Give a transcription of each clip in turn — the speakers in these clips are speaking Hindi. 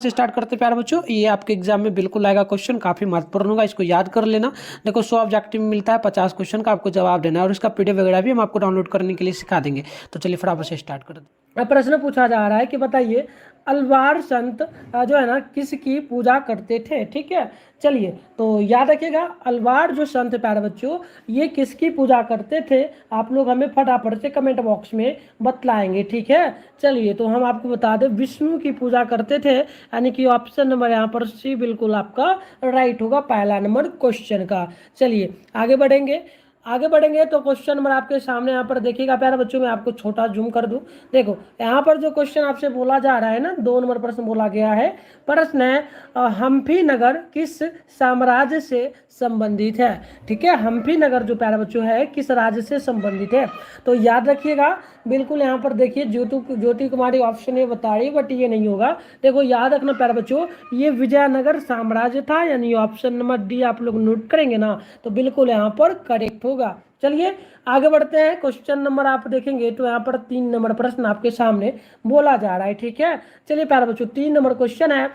से स्टार्ट करते प्यारे बच्चों। ये आपके एग्जाम में बिल्कुल आएगा क्वेश्चन, काफी महत्वपूर्ण होगा, इसको याद कर लेना। देखो 100 ऑब्जेक्टिव में मिलता है, 50 क्वेश्चन का आपको जवाब देना है और इसका पीडीएफ वगैरह भी हम आपको डाउनलोड करने के लिए सिखा देंगे। तो चलिए फटाफट से स्टार्ट कर दो। प्रश्न पूछा जा रहा है कि बताइए अलवार संत जो है ना किसकी पूजा करते थे। ठीक है, चलिए तो याद रखिएगा अलवार जो संत प्यारे बच्चों ये किसकी पूजा करते थे, आप लोग हमें फटाफट से कमेंट बॉक्स में बतलाएंगे। ठीक है, चलिए तो हम आपको बता दें विष्णु की पूजा करते थे, यानी कि ऑप्शन नंबर यहाँ पर सी बिल्कुल आपका राइट होगा पहला नंबर क्वेश्चन का। चलिए आगे बढ़ेंगे तो क्वेश्चन नंबर आपके सामने यहाँ पर देखिएगा प्यारे बच्चों, मैं आपको छोटा जूम कर दूं। देखो यहाँ पर जो क्वेश्चन आपसे बोला जा रहा है ना, 2 नंबर प्रश्न बोला गया है। प्रश्न है हम्फी नगर किस साम्राज्य से संबंधित है। ठीक है, हम्फी नगर जो प्यारे बच्चों है किस राज्य से संबंधित है। तो याद रखिएगा बिल्कुल यहाँ पर देखिए ज्योति कुमारी ऑप्शन ए बता रही, बट ये नहीं होगा। देखो याद रखना प्यारे बच्चों ये विजयनगर साम्राज्य था, यानी ऑप्शन नंबर डी आप लोग नोट करेंगे ना तो बिल्कुल यहाँ पर करेक्ट होगा। चलिए आगे बढ़ते हैं। क्वेश्चन नंबर आप देखेंगे तो यहाँ पर 3 नंबर प्रश्न आपके सामने बोला जा रहा है। ठीक है, चलिए प्यारे बच्चों 3 नंबर क्वेश्चन है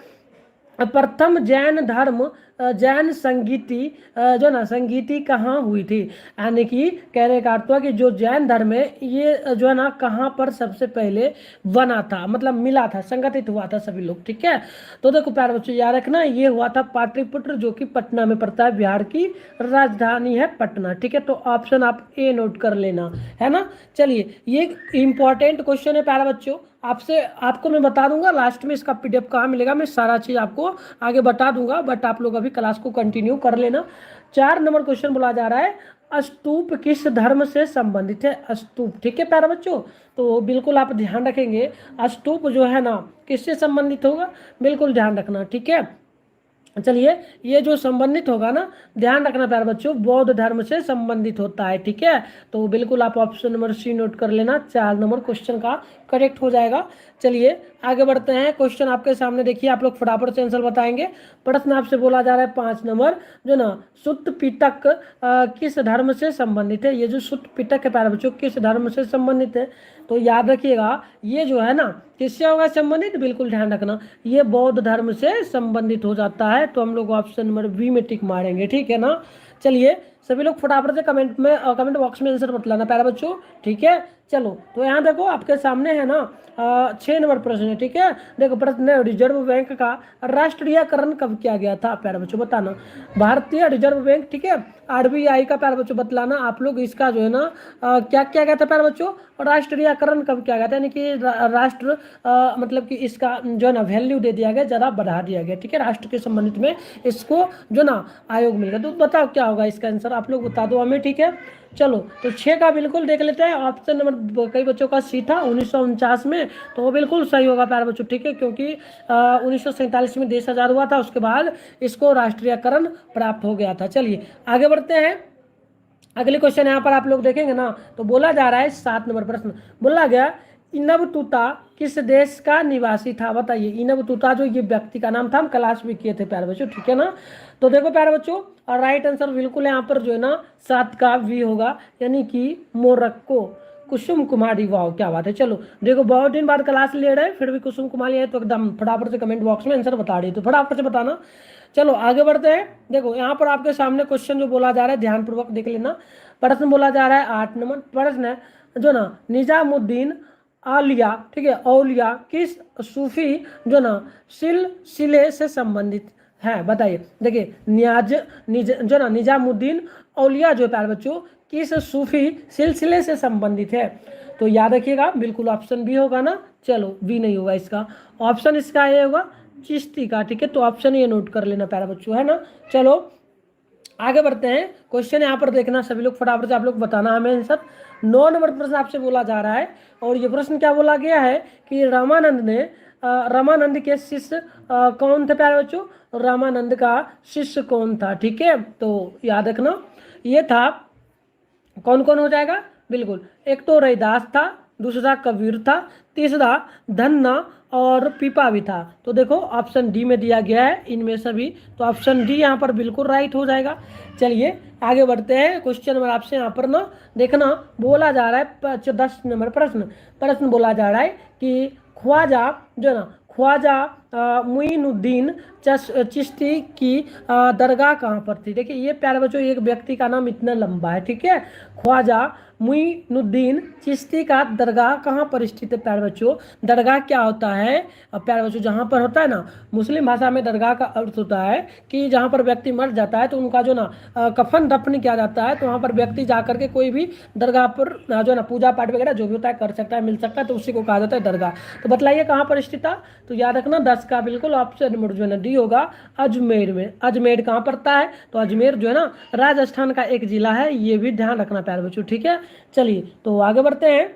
प्रथम जैन धर्म जैन संगीति जो ना संगीति कहाँ हुई थी, यानी कि कहने का अर्थ हुआ कि जो जैन धर्म है ये जो है ना कहाँ पर सबसे पहले बना था, मतलब मिला था, संगठित हुआ था सभी लोग। ठीक है, तो देखो प्यारे बच्चों याद रखना ये हुआ था पाटलिपुत्र जो कि पटना में पड़ता है, बिहार की राजधानी है पटना। ठीक है, तो ऑप्शन आप ए नोट कर लेना है ना। चलिए ये इंपॉर्टेंट क्वेश्चन है प्यारे बच्चों, आपको मैं बता दूंगा लास्ट में इसका पीडीएफ कहाँ मिलेगा, मैं सारा चीज आपको आगे बता दूंगा, बट आप लोग अभी क्लास को कंटिन्यू कर लेना। 4 नंबर क्वेश्चन बोला जा रहा है स्तूप किस धर्म से संबंधित है। स्तूप, ठीक है प्यारे बच्चों, तो बिल्कुल आप ध्यान रखेंगे स्तूप जो है ना किससे संबंधित होगा, बिल्कुल ध्यान रखना। ठीक है, चलिए ये जो संबंधित होगा ना ध्यान रखना प्यारे बच्चों बौद्ध धर्म से संबंधित होता है। ठीक है, तो बिल्कुल आप ऑप्शन नंबर सी नोट कर लेना, 4 नंबर क्वेश्चन का करेक्ट हो जाएगा। चलिए आगे बढ़ते हैं। क्वेश्चन आपके सामने देखिए, आप लोग फटाफट से आंसर बताएंगे। प्रश्न आपसे बोला जा रहा है 5 नंबर जो ना सुत्त पिटक किस धर्म से संबंधित है। ये जो सुत्त पिटक है प्यारे बच्चों किस धर्म से संबंधित है, तो याद रखिएगा ये जो है ना किससे होगा संबंधित, बिल्कुल ध्यान रखना ये बौद्ध धर्म से संबंधित हो जाता है, तो हम लोग ऑप्शन नंबर बी में टिक मारेंगे। ठीक है ना, चलिए सभी लोग फटाफट से कमेंट बॉक्स में आंसर बतलाना प्यारे बच्चों। ठीक है, चलो तो यहाँ देखो आपके सामने है ना 6 नंबर प्रश्न है। ठीक है, देखो प्रश्न है रिजर्व बैंक का राष्ट्रीयकरण कब किया गया था, प्यारे बच्चों बताना। भारतीय रिजर्व बैंक, ठीक है, आरबीआई का प्यारे बच्चों बतलाना आप लोग, इसका जो है ना क्या किया गया था प्यारे बच्चों, राष्ट्रीयकरण कब किया गया था, यानी कि राष्ट्र मतलब कि इसका जो है ना वैल्यू दे दिया गया, ज़्यादा बढ़ा दिया गया। ठीक है, राष्ट्र के संबंधित में इसको जो ना आयोग मिल गया। तो बताओ क्या होगा इसका आंसर, आप लोग बता दो हमें। ठीक है, चलो तो 6 का बिल्कुल देख लेते हैं। ऑप्शन नंबर कई बच्चों का सी था 1949 में, तो वो बिल्कुल सही होगा प्यारे बच्चों। ठीक है, क्योंकि 1947 में देश आज़ाद हुआ था, उसके बाद इसको राष्ट्रीयकरण प्राप्त हो गया था। चलिए आगे बढ़ते हैं। अगले क्वेश्चन यहाँ पर आप लोग देखेंगे ना तो बोला जा रहा है 7 नंबर प्रश्न बोला गया इनबतूता किस देश का निवासी था, बताइए। इनबतूता जो ये व्यक्ति का नाम था, हम क्लास भी किए थे प्यारे बच्चों। ठीक है ना, तो देखो प्यारे बच्चों और राइट आंसर बिल्कुल यहाँ पर जो है ना 7 का वी होगा, यानी कि मोरक्को कुसुम कुमारी। वाह क्या बात है। चलो देखो बहुत दिन बाद क्लास ले रहे हैं फिर भी कुसुम कुमारी है, तो एकदम फटाफट से कमेंट बॉक्स में आंसर बता रही, तो फटाफट से बताना। चलो आगे बढ़ते हैं। देखो यहाँ पर आपके सामने क्वेश्चन जो बोला जा रहा है ध्यानपूर्वक देख लेना। प्रश्न बोला जा रहा है 8 नंबर प्रश्न है जो ना निजामुद्दीन आलिया, ठीक है, औलिया किस सूफी जो ना सिलसिले से संबंधित है, बताइए। देखिए जो ना निजामुद्दीन औलिया जो प्यारे बच्चों किस सूफी सिलसिले से संबंधित है, तो याद रखिएगा बिल्कुल ऑप्शन बी होगा ना। चलो बी नहीं होगा इसका, ऑप्शन इसका ये होगा चिश्ती का। ठीक है, तो ऑप्शन ये नोट कर लेना प्यारे बच्चों, है ना। चलो आगे बढ़ते हैं। क्वेश्चन यहाँ पर देखना सभी लोग फटाफट से आप लोग बताना हमें आंसर। 9 नंबर प्रश्न आपसे बोला जा रहा है और ये प्रश्न क्या बोला गया है कि रामानंद के शिष्य कौन थे प्यारे बच्चों, रामानंद का शिष्य कौन था। ठीक है, तो याद रखना ये था कौन कौन हो जाएगा, बिल्कुल एक तो रैदास था, दूसरा कबीर था, तीसरा धन्ना और पीपा भी था। तो देखो ऑप्शन डी में दिया गया है इनमें सभी, तो ऑप्शन डी यहाँ पर बिल्कुल राइट हो जाएगा। चलिए आगे बढ़ते हैं। क्वेश्चन नंबर आपसे यहाँ पर ना देखना बोला जा रहा है 10 नंबर प्रश्न बोला जा रहा है कि ख्वाजा जो ना ख्वाजा मुइनुद्दीन चिश्ती की दरगाह कहाँ पर थी। देखिए ये प्यारे बच्चों एक व्यक्ति का नाम इतना लंबा है, ठीक है। ख्वाजा मुइनुद्दीन चिश्ती का दरगाह कहाँ पर स्थित है प्यारे बच्चों। दरगाह क्या होता है प्यारे बच्चों, जहाँ पर होता है ना, मुस्लिम भाषा में दरगाह का अर्थ होता है कि जहाँ पर व्यक्ति मर जाता है तो उनका जो ना कफन दफन किया जाता है, तो वहाँ पर व्यक्ति जा करके कोई भी दरगाह पर जो ना पूजा पाठ वगैरह जो भी होता है कर सकता है, मिल सकता है, तो उसी को कहा जाता है दरगाह। तो बतलाइए कहाँ पर स्थित था। तो याद रखना 10 का बिल्कुल ऑप्शन नंबर जो है ना डी होगा, अजमेर में। अजमेर कहाँ पड़ता है, तो अजमेर जो है ना राजस्थान का एक जिला है, ये भी ध्यान रखना प्यारे बच्चों, ठीक है। चलिए तो आगे बढ़ते हैं।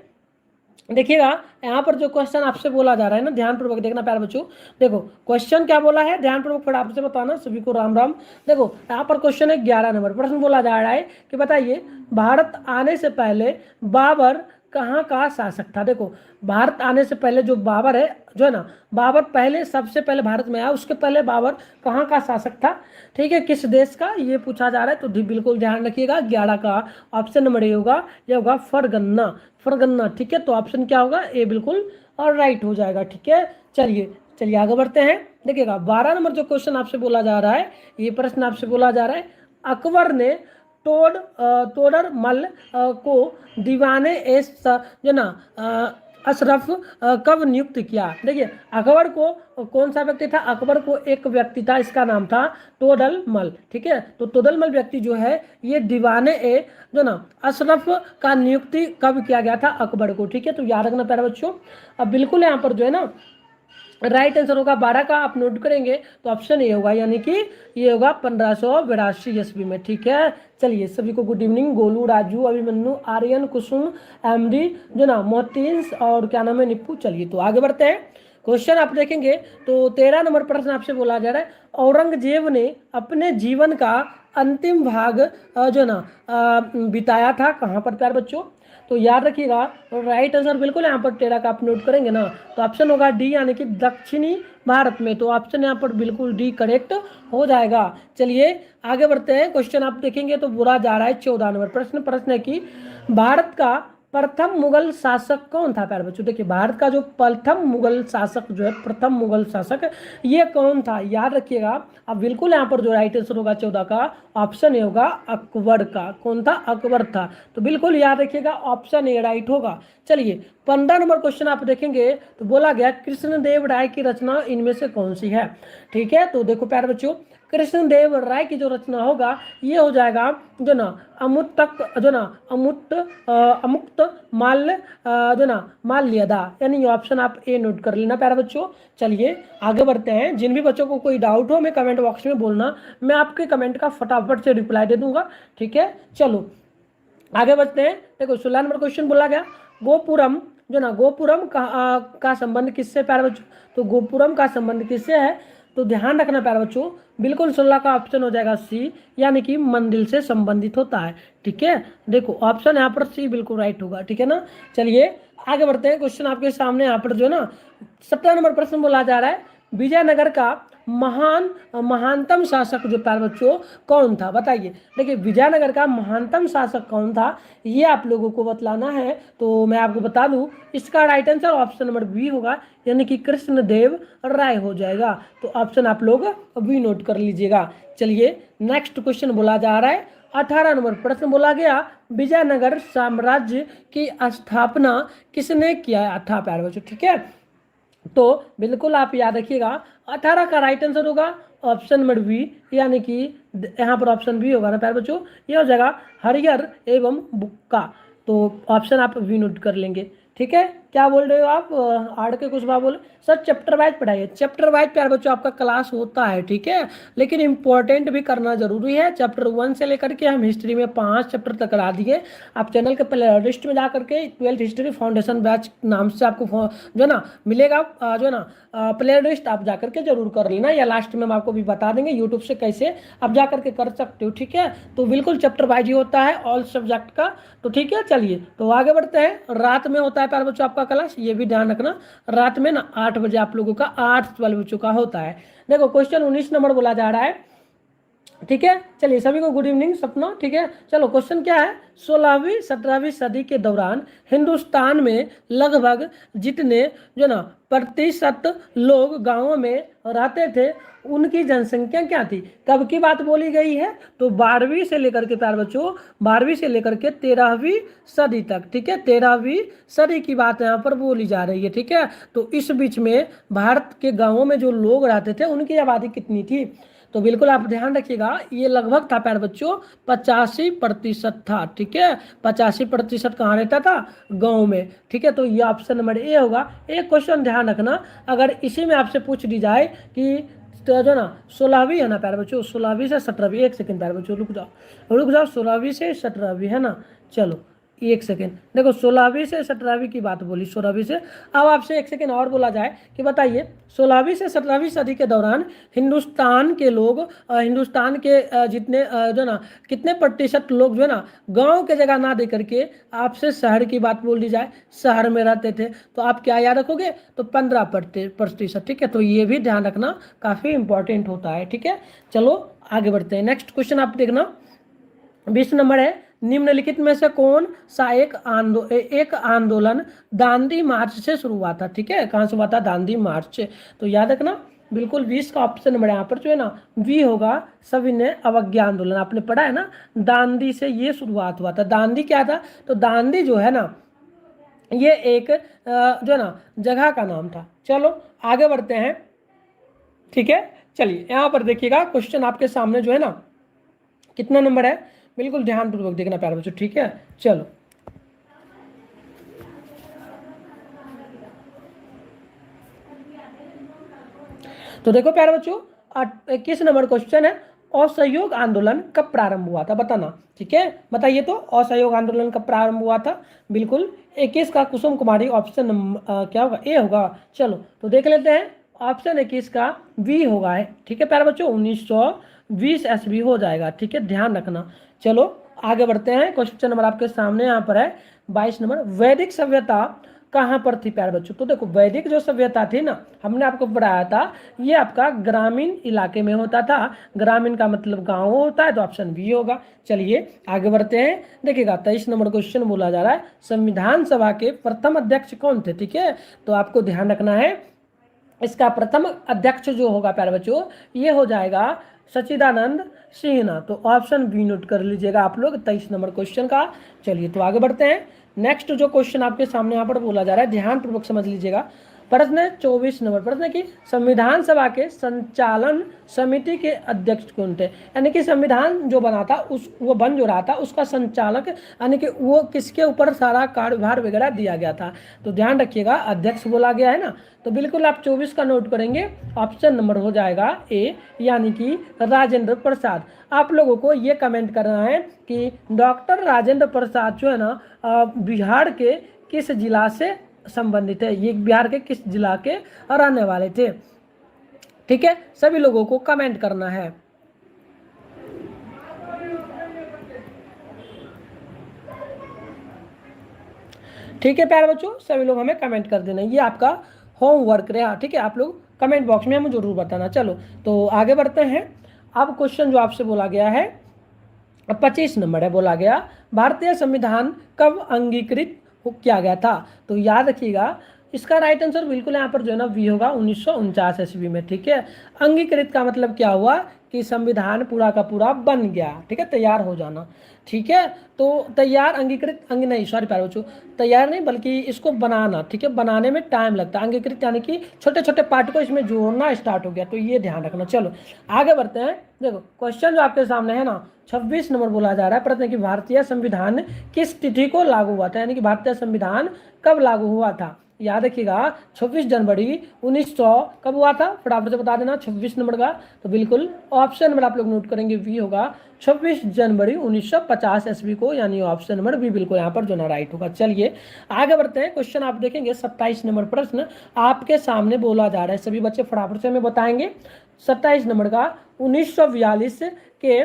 देखिएगा यहाँ पर जो क्वेश्चन आपसे बोला जा रहा है ना, ध्यानपूर्वक देखना प्यारे बच्चों। देखो क्वेश्चन क्या बोला है, ध्यानपूर्वक फिर आपसे बताना। सभी को राम राम। देखो यहाँ पर क्वेश्चन है 11 नंबर प्रश्न बोला जा रहा है कि बताइए भारत आने से पहले बाबर कहाँ का शासक था। देखो भारत आने से पहले जो बाबर है जो है ना, बाबर पहले सबसे पहले भारत में आया, उसके पहले बाबर कहाँ का शासक था, ठीक है, किस देश का, ये पूछा जा रहा है। तो बिल्कुल ध्यान रखिएगा 11 का ऑप्शन नंबर ए होगा, ये होगा फरगन्ना। फरगन्ना, ठीक है। तो ऑप्शन क्या होगा, ए बिल्कुल और राइट हो जाएगा, ठीक है। चलिए आगे बढ़ते हैं। देखिएगा 12 नंबर जो क्वेश्चन आपसे बोला जा रहा है, ये प्रश्न आपसे बोला जा रहा है, अकबर ने तोडर मल को दीवाने जो ना अशरफ कब नियुक्त किया। देखिए अकबर को कौन सा व्यक्ति था, अकबर को एक व्यक्ति था, इसका नाम था तोडल मल, ठीक है। तो तोडल मल व्यक्ति जो है ये दीवाने जो ना अशरफ का नियुक्ति कब किया गया था, अकबर को, ठीक है। तो याद रखना प्यारे बच्चों। अब बिल्कुल यहाँ पर जो है ना राइट आंसर होगा 12 का, आप नोट करेंगे तो ऑप्शन ए होगा, यानी कि ये होगा 1582 ईस्वी में, ठीक है। चलिए सभी को गुड इवनिंग। गोलू, राजू, अभिमन्यु, आर्यन, कुसुम, एमडी जो ना मोहतीन और क्या नाम है निप्पू। चलिए तो आगे बढ़ते हैं। क्वेश्चन आप देखेंगे तो 13 नंबर प्रश्न आपसे बोला जा रहा है, औरंगजेब ने अपने जीवन का अंतिम भाग जो ना बिताया था कहाँ पर प्यारे बच्चों। तो याद रखिएगा राइट आंसर बिल्कुल यहाँ पर 13 का आप नोट करेंगे ना, तो ऑप्शन होगा डी, यानी कि दक्षिणी भारत में। तो ऑप्शन यहाँ पर बिल्कुल डी करेक्ट हो जाएगा। चलिए आगे बढ़ते हैं। क्वेश्चन आप देखेंगे तो बुरा जा रहा है 14 नंबर प्रश्न है कि भारत का प्रथम मुगल शासक कौन था प्यारे बच्चों। देखिए भारत का जो प्रथम मुगल शासक जो है, प्रथम मुगल शासक ये कौन था, याद रखिएगा। अब बिल्कुल यहाँ पर जो राइट आंसर होगा 14 का ऑप्शन ए होगा, अकबर का। कौन था, अकबर था। तो बिल्कुल याद रखिएगा ऑप्शन ए राइट होगा। चलिए 15 नंबर क्वेश्चन आप देखेंगे तो बोला गया कृष्णदेव राय की रचना इनमें से कौन सी है, ठीक है। तो देखो प्यारे बच्चों कृष्णदेव राय की जो रचना होगा ये हो जाएगा जो ना अमुक्त माल्य जो ना माल्यदा, यानी ऑप्शन आप ए नोट कर लेना प्यारे बच्चों। चलिए आगे बढ़ते हैं। जिन भी बच्चों को कोई डाउट हो मैं कमेंट बॉक्स में बोलना, मैं आपके कमेंट का फटाफट से रिप्लाई दे दूंगा, ठीक है। चलो आगे बढ़ते हैं। देखो 16 नंबर क्वेश्चन बोला गया गोपुरम जो ना गोपुरम का संबंध किससे प्यारे बच्चों। तो गोपुरम का संबंध किससे है, तो ध्यान रखना प्यारे बच्चों, बिल्कुल 16 का ऑप्शन हो जाएगा सी, यानी कि मंदिर से संबंधित होता है, ठीक है। देखो ऑप्शन यहाँ पर सी बिल्कुल राइट होगा, ठीक है ना। चलिए आगे बढ़ते हैं। क्वेश्चन आपके सामने यहाँ पर जो है ना 17 नंबर प्रश्न बोला जा रहा है, विजयनगर का महानतम शासक जो प्यारे बच्चों कौन था, बताइए। देखिए विजयनगर का महानतम शासक कौन था ये आप लोगों को बतलाना है। तो मैं आपको बता दूं इसका right answer option number B होगा, यानी कि कृष्णदेव राय हो जाएगा। तो ऑप्शन आप लोग बी नोट कर लीजिएगा। चलिए नेक्स्ट क्वेश्चन बोला जा रहा है 18 नंबर प्रश्न बोला गया, विजयनगर साम्राज्य की स्थापना किसने किया था प्यारे बच्चों, ठीक है। तो बिल्कुल आप याद रखिएगा 18 का राइट आंसर होगा ऑप्शन नंबर बी, यानी कि यहाँ पर ऑप्शन बी होगा ना प्यारे बच्चों, ये हो जाएगा हरिहर एवं बुक्का। तो ऑप्शन आप बी नोट कर लेंगे, ठीक है। क्या बोल रहे हो आप, आड़ के कुछ बात बोले सर, चैप्टर वाइज पढ़ाइए। चैप्टर वाइज प्यारे बच्चों आपका क्लास होता है, ठीक है, लेकिन इंपॉर्टेंट भी करना जरूरी है। चैप्टर 1 से लेकर के हम हिस्ट्री में 5 चैप्टर तक करा दिए। आप चैनल के प्ले लिस्ट में जा करके 12th हिस्ट्री फाउंडेशन बैच नाम से आपको जो है ना मिलेगा, जो है ना प्ले लिस्ट आप जा करके जरूर कर लेना, या लास्ट में हम आपको भी बता देंगे यूट्यूब से कैसे आप जा करके कर सकते हो, ठीक है। तो बिल्कुल चैप्टर वाइज ही होता है ऑल सब्जेक्ट का, तो ठीक है। चलिए तो आगे बढ़ते हैं। रात में होता है प्यारे बच्चों आपका क्लास, ये भी ध्यान रखना, रात में ना 8 बजे आप लोगों का 8 12 बच्चों का होता है। देखो क्वेश्चन 19 नंबर बोला जा रहा है, ठीक है, चलिए सभी को गुड इवनिंग सपना। ठीक है, चलो क्वेश्चन क्या है, 16वीं 17वीं सदी के दौरान हिंदुस्तान में लगभग जितने जो ना प्रतिशत लोग गांवों में रहते थे उनकी जनसंख्या क्या थी। कब की बात बोली गई है, तो 12वीं से लेकर के प्यार बच्चों 12वीं से लेकर के 13वीं सदी तक। ठीक है, 13वीं सदी की बात यहाँ पर बोली जा रही है। ठीक है, तो इस बीच में भारत के गांवों में जो लोग रहते थे उनकी आबादी कितनी थी, तो बिल्कुल आप ध्यान रखिएगा, ये लगभग था प्यारे बच्चों 85% था। ठीक है, 85% कहाँ रहता था, गांव में। ठीक है, तो ये ऑप्शन नंबर ए होगा। एक क्वेश्चन ध्यान रखना, अगर इसी में आपसे पूछ दी जाए कि तो जो ना 16वीं है ना प्यारे बच्चों, 16वीं से 17वीं, एक सेकंड प्यारे बच्चों रुक जाओ 16वीं से 17वीं है ना, चलो एक सेकेंड देखो 16वीं से 17वीं की बात बोली, 16वीं से। अब आपसे एक सेकेंड और बोला जाए कि बताइए 16वीं से 17वीं सदी के दौरान हिंदुस्तान के लोग हिंदुस्तान के जितने जो ना कितने प्रतिशत लोग जो है ना गांव के जगह ना दे करके आपसे शहर की बात बोल दी जाए, शहर में रहते थे, तो आप क्या याद रखोगे, तो 15%। ठीक है, तो ये भी ध्यान रखना काफी इंपॉर्टेंट होता है। ठीक है, चलो आगे बढ़ते हैं। नेक्स्ट क्वेश्चन आप देखना, 20 नंबर है, निम्नलिखित में से कौन सा एक आंदोलन दांडी मार्च से शुरू हुआ था। ठीक है, कहाँ से हुआ था, दांडी मार्च से। तो याद रखना बिल्कुल 20 का ऑप्शन नंबर यहाँ पर जो है ना वी होगा, सविनय अवज्ञा आंदोलन। आपने पढ़ा है ना, दांडी से ये शुरुआत हुआ था। दांडी क्या था, तो दांडी जो है ना ये एक जो है ना जगह का नाम था। चलो आगे बढ़ते हैं। ठीक है, चलिए यहाँ पर देखिएगा क्वेश्चन आपके सामने जो है ना कितना नंबर है, बिल्कुल ध्यानपूर्वक देखना प्यारे बच्चों। ठीक है, चलो तो देखो प्यारे बच्चों 21 नंबर क्वेश्चन है, असहयोग आंदोलन कब प्रारंभ हुआ था, बताना। ठीक है, बताइए तो असहयोग आंदोलन कब प्रारंभ हुआ था, बिल्कुल 21 का कुसुम कुमारी ऑप्शन क्या होगा, ए होगा। चलो तो देख लेते हैं, ऑप्शन 21 का बी होगा है। ठीक है प्यारे बच्चों 1920 ईस्वी हो जाएगा। ठीक है, ध्यान रखना। चलो आगे बढ़ते हैं, क्वेश्चन नंबर आपके सामने यहाँ पर है 22 नंबर, वैदिक सभ्यता कहाँ पर थी प्यारे बच्चों। तो देखो वैदिक जो सभ्यता थी ना, हमने आपको पढ़ाया था, ये आपका ग्रामीण इलाके में होता था। ग्रामीण का मतलब गांव होता है, तो ऑप्शन बी होगा। चलिए आगे बढ़ते हैं, देखिएगा 23 नंबर क्वेश्चन बोला जा रहा है, संविधान सभा के प्रथम अध्यक्ष कौन थे। ठीक है, तो आपको ध्यान रखना है, इसका प्रथम अध्यक्ष जो होगा प्यारे बच्चों ये हो जाएगा सच्चिदानंद सिन्हा। तो ऑप्शन बी नोट कर लीजिएगा आप लोग 23 नंबर क्वेश्चन का। चलिए तो आगे बढ़ते हैं, नेक्स्ट जो क्वेश्चन आपके सामने यहाँ पर बोला जा रहा है ध्यानपूर्वक समझ लीजिएगा। प्रश्न 24 नंबर, प्रश्न की संविधान सभा के संचालन समिति के अध्यक्ष कौन थे, यानी कि संविधान जो बना था उस वो बन जो रहा था उसका संचालक, यानी कि वो किसके ऊपर सारा कार्यभार वगैरह दिया गया था। तो ध्यान रखिएगा अध्यक्ष बोला गया है ना, तो बिल्कुल आप 24 का नोट करेंगे, ऑप्शन नंबर हो जाएगा ए, यानी कि राजेंद्र प्रसाद। आप लोगों को ये कमेंट करना है कि डॉक्टर राजेंद्र प्रसाद जो है ना बिहार के किस जिला से संबंधित है, ये बिहार के किस जिला के रहने वाले थे। ठीक है, सभी लोगों को कमेंट करना है। ठीक है प्यारे बच्चों, सभी लोग हमें कमेंट कर देना, ये आपका होमवर्क रहा। ठीक है, आप लोग कमेंट बॉक्स में हमें जरूर बताना। चलो तो आगे बढ़ते हैं, अब क्वेश्चन जो आपसे बोला गया है 25 नंबर है, बोला गया भारतीय संविधान कब अंगीकृत किया गया था। तो याद रखिएगा इसका राइट आंसर बिल्कुल यहाँ पर जो है ना वी होगा 1949 ईस्वी में। ठीक है, अंगीकृत का मतलब क्या हुआ कि संविधान पूरा का पूरा बन गया। ठीक है, तैयार हो जाना। ठीक है, तो तैयार अंगीकृत नहीं सॉरी प्यारे बच्चों, तैयार नहीं बल्कि इसको बनाना। ठीक है, बनाने में टाइम लगता है, अंगीकृत यानी कि छोटे छोटे पार्ट को इसमें जोड़ना स्टार्ट हो गया, तो ये ध्यान रखना। चलो आगे बढ़ते हैं, देखो क्वेश्चन जो आपके सामने है ना 26 नंबर बोला जा रहा है, प्रश्न कि भारतीय संविधान किस तिथि को लागू हुआ था, यानी कि भारतीय संविधान कब लागू हुआ था। याद रखिएगा 26 जनवरी 1900 कब हुआ था, फटाफट से बता देना 26 नंबर का। तो बिल्कुल ऑप्शन नंबर आप लोग नोट करेंगे वी होगा 26 जनवरी 1950 ईस्वी को, यानी ऑप्शन नंबर बी बिल्कुल यहाँ पर जो ना राइट होगा। चलिए आगे बढ़ते हैं, क्वेश्चन आप देखेंगे 27 नंबर प्रश्न आपके सामने बोला जा रहा है, सभी बच्चे फटाफट से हमें बताएंगे। 27 नंबर का 1942 के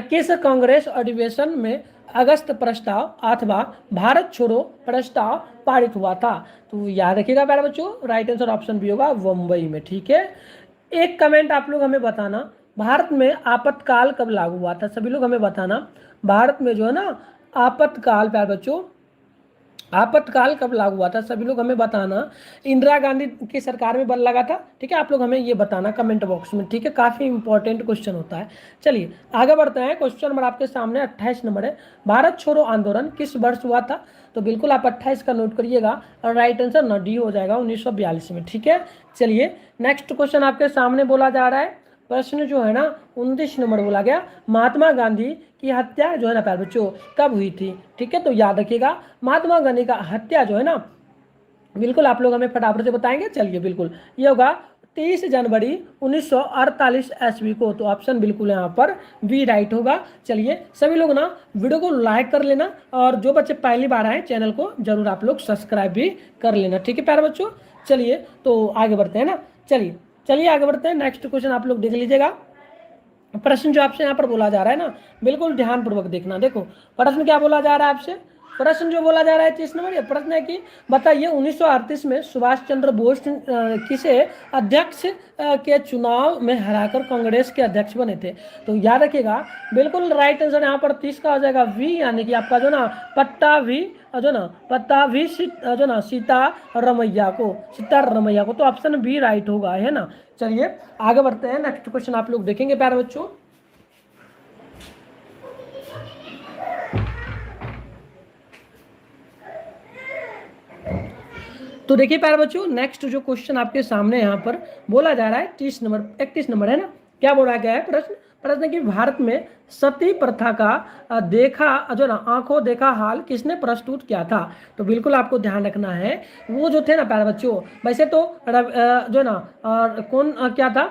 किस कांग्रेस अधिवेशन में अगस्त प्रस्ताव अथवा भारत छोड़ो प्रस्ताव पारित हुआ था। तो याद रखिएगा प्यारे बच्चों, राइट आंसर ऑप्शन बी होगा मुंबई में। ठीक है, एक कमेंट आप लोग हमें बताना भारत में आपातकाल कब लागू हुआ था? सभी लोग हमें बताना। भारत में जो है ना आपातकाल, प्यारे बच्चों, आपातकाल कब लागू हुआ था? सभी लोग हमें बताना। इंदिरा गांधी की सरकार में बल लगा था, ठीक है? आप लोग हमें ये बताना कमेंट बॉक्स में, ठीक है? काफी इंपॉर्टेंट क्वेश्चन होता है। चलिए आगे बढ़ते हैं। क्वेश्चन नंबर आपके सामने 28 नंबर है। भारत छोड़ो आंदोलन किस वर्ष हुआ था? तो बिल्कुल आप 28 का नोट करिएगा और राइट आंसर ना डी हो जाएगा 1942 में, ठीक है? चलिए नेक्स्ट क्वेश्चन आपके सामने बोला जा रहा है। प्रश्न जो है ना 29 नंबर बोला गया, महात्मा गांधी की हत्या जो है ना प्यारे बच्चों कब हुई थी? ठीक है, तो याद रखिएगा महात्मा गांधी का हत्या जो है ना, बिल्कुल आप लोग हमें फटाफट से बताएंगे। चलिए बिल्कुल ये होगा 30 जनवरी 1948 ईस्वी को। तो ऑप्शन बिल्कुल यहाँ पर बी राइट होगा। चलिए सभी लोग ना वीडियो को लाइक कर लेना और जो बच्चे पहली बार आए चैनल को जरूर आप लोग सब्सक्राइब भी कर लेना, ठीक है प्यारे बच्चों? चलिए तो आगे बढ़ते हैं ना। चलिए चलिए आगे बढ़ते हैं। नेक्स्ट क्वेश्चन आप लोग देख लीजिएगा। प्रश्न जो आपसे यहाँ पर बोला जा रहा है ना, बिल्कुल ध्यानपूर्वक देखना। देखो प्रश्न क्या बोला जा रहा है आपसे। प्रश्न जो बोला जा रहा है 30 नंबर, ये प्रश्न है कि बताइए 1938 में सुभाष चंद्र बोस किसे अध्यक्ष के चुनाव में हराकर कांग्रेस के अध्यक्ष बने थे? तो याद रखिएगा बिल्कुल राइट आंसर यहाँ पर 30 का हो जाएगा वी, यानी कि आपका जो ना पट्टा वी जो ना पट्टा भी जो ना सीतारमैया को। तो ऑप्शन बी राइट होगा, है ना? चलिए आगे बढ़ते हैं। नेक्स्ट क्वेश्चन आप लोग देखेंगे प्यारे बच्चों। तो देखिए प्यारे बच्चों नेक्स्ट जो क्वेश्चन आपके सामने यहाँ पर बोला जा रहा है 31 नंबर है ना। क्या बोला गया है प्रश्न? प्रश्न कि भारत में सती प्रथा का देखा जो ना आंखों देखा हाल किसने प्रस्तुत किया था? तो बिल्कुल आपको ध्यान रखना है वो जो थे ना प्यारे बच्चों, वैसे तो जो ना कौन क्या था,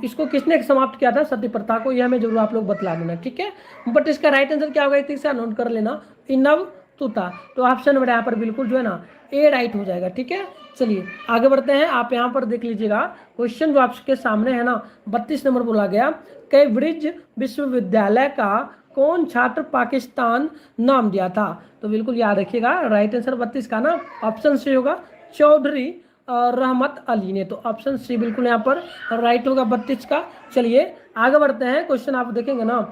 इसको किसने समाप्त किया था सती प्रथा को, ये हमें जरूर आप लोग बतला देना, ठीक है? बट इसका राइट आंसर क्या होगा इसे नोट कर लेना, इनव तुता। तो ऑप्शन नंबर यहाँ पर बिल्कुल जो है ना ए राइट हो जाएगा, ठीक है? चलिए आगे बढ़ते हैं। आप यहाँ पर देख लीजिएगा क्वेश्चन जो आपके सामने है ना 32 नंबर बोला गया, कैम्ब्रिज विश्वविद्यालय का कौन छात्र पाकिस्तान नाम दिया था? तो बिल्कुल याद रखिएगा राइट आंसर 32 का ना ऑप्शन सी होगा चौधरी रहमत अली ने। तो ऑप्शन सी बिल्कुल यहाँ पर राइट होगा 32 का। चलिए आगे बढ़ते हैं। क्वेश्चन आप देखेंगे ना,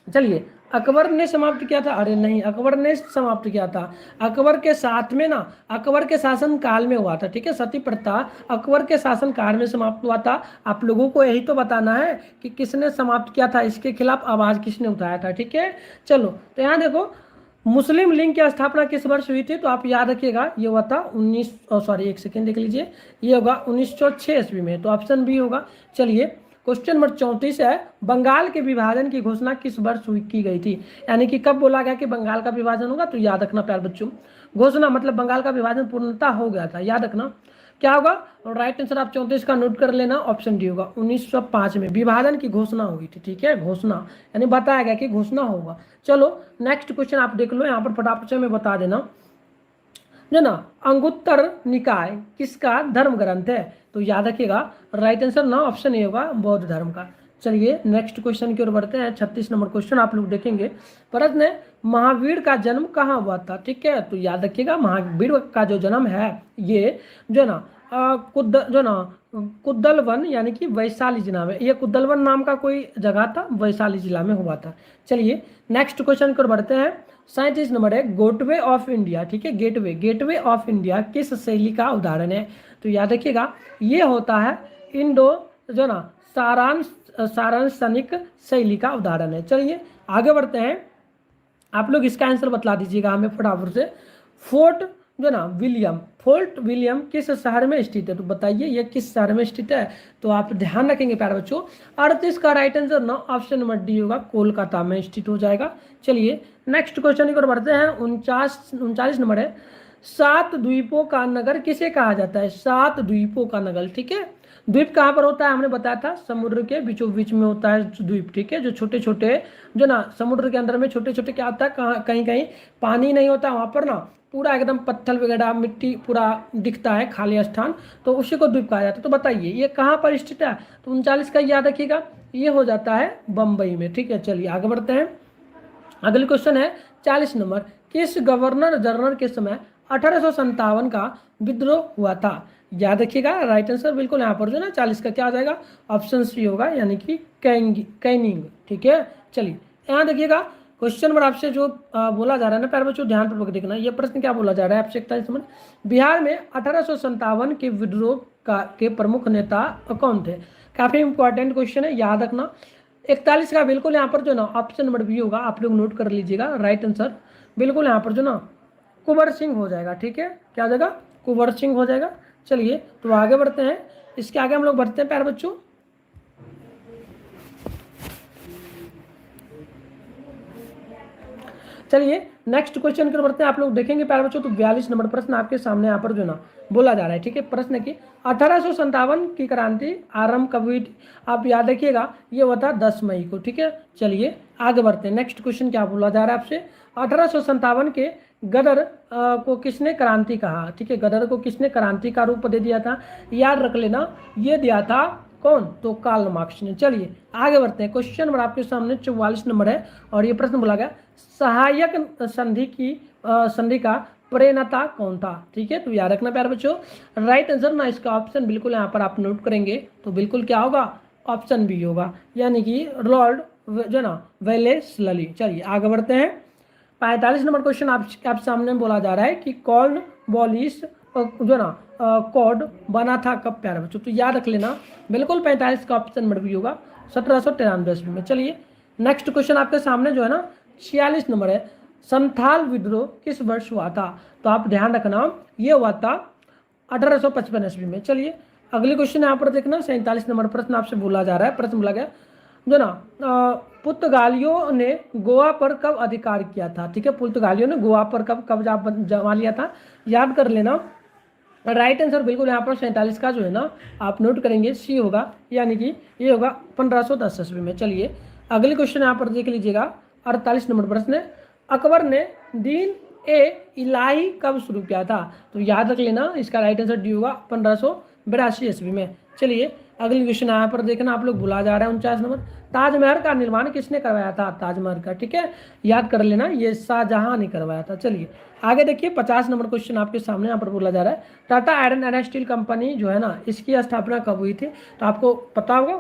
चलिए अकबर ने समाप्त किया था? अरे नहीं, अकबर ने समाप्त किया था अकबर के साथ में ना, अकबर के शासन काल में हुआ था, ठीक है? सती प्रथा अकबर के शासन काल में समाप्त हुआ था। आप लोगों को यही तो बताना है कि किसने समाप्त किया था, इसके खिलाफ आवाज किसने उठाया था, ठीक है? चलो तो यहाँ देखो मुस्लिम लीग की स्थापना किस वर्ष हुई थी? तो आप याद रखिएगा ये हुआ था एक सेकेंड देख लीजिए, ये होगा 1906 ईस्वी में। तो ऑप्शन बी होगा। चलिए क्वेश्चन नंबर 34 है, बंगाल के विभाजन की घोषणा किस वर्ष की गई थी? यानी कि कब बोला गया कि बंगाल का विभाजन होगा? तो याद रखना प्यारे बच्चों, घोषणा मतलब बंगाल का विभाजन पूर्णतः हो गया था, याद रखना क्या होगा। और राइट आंसर आप 34 का नोट कर लेना, ऑप्शन डी होगा। 1905 में विभाजन की घोषणा हुई थी, ठीक है? घोषणा यानी बताया गया कि घोषणा होगा। चलो नेक्स्ट क्वेश्चन आप देख लो, यहाँ पर फटाफट से मैं बता देना जो ना अंगुत्तर निकाय किसका धर्म ग्रंथ है? तो याद रखिएगा राइट आंसर ना ऑप्शन ए होगा बौद्ध धर्म का। चलिए नेक्स्ट क्वेश्चन की ओर बढ़ते हैं। 36 नंबर क्वेश्चन आप लोग देखेंगे। प्रश्न है महावीर का जन्म कहाँ हुआ था? ठीक है, तो याद रखिएगा महावीर का जो जन्म है ये जो ना कुद्दलवन यानी कि वैशाली जिला में, ये कुद्दलवन नाम का कोई जगह था, वैशाली जिला में हुआ था। चलिए नेक्स्ट क्वेश्चन की ओर बढ़ते हैं। 37 नंबर है गेटवे ऑफ इंडिया, ठीक है? गेटवे ऑफ इंडिया किस शैली का उदाहरण है? तो याद रखिएगा ये होता है इंडो जो ना सारांशनिक शैली का उदाहरण है। चलिए आगे बढ़ते हैं। आप लोग इसका आंसर बतला दीजिएगा हमें फटाफट से। फोर्ट विलियम किस शहर में स्थित है? तो बताइए ये किस शहर में स्थित है? तो आप ध्यान रखेंगे प्यारे बच्चों। 38 का राइट आंसर ना ऑप्शन नंबर डी होगा, कोलकाता में स्थित हो जाएगा। चलिए नेक्स्ट क्वेश्चन की ओर बढ़ते हैं। 39 नंबर है, 7 द्वीपों का नगर किसे कहा जाता है? 7 द्वीपों का नगर, ठीक है? द्वीप कहाँ पर होता है? हमने बताया था समुद्र के बीचों बीच में होता है द्वीप, ठीक है? जो छोटे छोटे जो ना समुद्र के अंदर में छोटे छोटे क्या होता है, कहीं कहीं पानी नहीं होता, वहाँ पर ना पूरा एकदम पत्थर वगैरह मिट्टी पूरा दिखता है, खाली स्थान, तो उसी को द्वीप कहा जाता है। तो बताइए ये कहाँ पर स्थित है? तो 39 का याद रखिएगा, ये हो जाता है बम्बई में, ठीक है? चलिए आगे बढ़ते हैं। अगले क्वेश्चन है 40 नंबर, किस गवर्नर जनरल के समय 1857 का विद्रोह हुआ था? याद रखिएगा राइट आंसर बिल्कुल यहाँ पर जो ना 40 का क्या आ जाएगा, ऑप्शन सी होगा, यानी कि कैनिंग। ठीक है, चलिए यहाँ देखिएगा क्वेश्चन नंबर आपसे जो बोला जा रहा है ना प्यारे बच्चों, ध्यान पूर्वक देखना। ये प्रश्न क्या बोला जा रहा है आपसे 41 नंबर, बिहार में 1857 के विद्रोह के प्रमुख नेता कौन थे। काफी इंपॉर्टेंट क्वेश्चन है, याद रखना। 41 का बिल्कुल यहाँ पर जो ना ऑप्शन नंबर बी होगा, आप लोग नोट कर लीजिएगा। राइट आंसर बिल्कुल यहाँ पर जो ना कुंवर सिंह हो जाएगा। ठीक है, क्या हो जाएगा, कुंवर सिंह हो जाएगा। चलिए तो आगे बढ़ते हैं, इसके आगे हम लोग बढ़ते हैं प्यारे बच्चों। चलिए नेक्स्ट क्वेश्चन की बढ़ते हैं, आप लोग देखेंगे प्यारे बच्चों। तो 42 नंबर प्रश्न आपके सामने यहाँ पर जो ना बोला जा रहा है। ठीक है, प्रश्न की 1857 की क्रांति आरंभ कब हुई थी, आप याद रखिएगा ये हुआ था 10 मई को। ठीक है, चलिए आगे बढ़ते हैं। नेक्स्ट क्वेश्चन क्या बोला जा रहा है आपसे, 1857 के गदर को किसने क्रांति कहा। ठीक है, गदर को किसने क्रांति का रूप दे दिया था, याद रख लेना, ये दिया था कौन, तो कार्ल मार्क्स ने। चलिए आगे बढ़ते हैं, क्वेश्चन नंबर आपके सामने 44 नंबर है, और ये प्रश्न बोला गया सहायक संधि का प्रेरणा कौन था। ठीक है, तो याद रखना प्यारे बच्चों, राइट आंसर ना इसका ऑप्शन बिल्कुल यहाँ पर आप नोट करेंगे तो बिल्कुल क्या होगा, ऑप्शन बी होगा, यानी कि लॉर्ड जो ना वेलेस्ली। चलिए आगे बढ़ते हैं, 45 नंबर क्वेश्चन आप सामने बोला जा रहा है कि कॉर्नवालिस जो ना कोड बना था कब प्यारे बच्चों, तो याद रख लेना बिल्कुल 45 का ऑप्शन नंबर भी होगा 1793 ईस्वी में। चलिए नेक्स्ट क्वेश्चन आपके सामने जो है ना 46 नंबर है, संथाल विद्रोह किस वर्ष हुआ था, तो आप ध्यान रखना ये हुआ था 1855 ईस्वी में। चलिए अगले क्वेश्चन यहाँ पर देखना, 47 नंबर प्रश्न आपसे बोला जा रहा है, प्रश्न बोला गया जो ना पुर्तगालियों ने गोवा पर कब अधिकार किया था। ठीक है, पुर्तगालियों ने गोवा पर कब कब्जा जमा लिया था, याद कर लेना। राइट आंसर बिल्कुल यहाँ पर 47 का जो है ना आप नोट करेंगे सी होगा, यानी कि ये होगा 1510 ईस्वी में। चलिए अगले क्वेश्चन यहाँ पर देख लीजिएगा, 48 नंबर प्रश्न है, अकबर ने दीन ए इलाही कब शुरू किया था, तो याद रख लेना इसका राइट आंसर डी होगा 1582 ईस्वी में। चलिए अगली क्वेश्चन यहाँ पर देखना, आप लोग भुला जा रहे हैं 49 नंबर, ताजमहल का निर्माण किसने करवाया था, ताजमहल का। ठीक है, याद कर लेना ये शाहजहां ने करवाया था। चलिए आगे देखिए 50 नंबर क्वेश्चन आपके सामने यहाँ पर बोला जा रहा है, Tata iron and steel company जो है ना इसकी स्थापना कब हुई थी, तो आपको पता होगा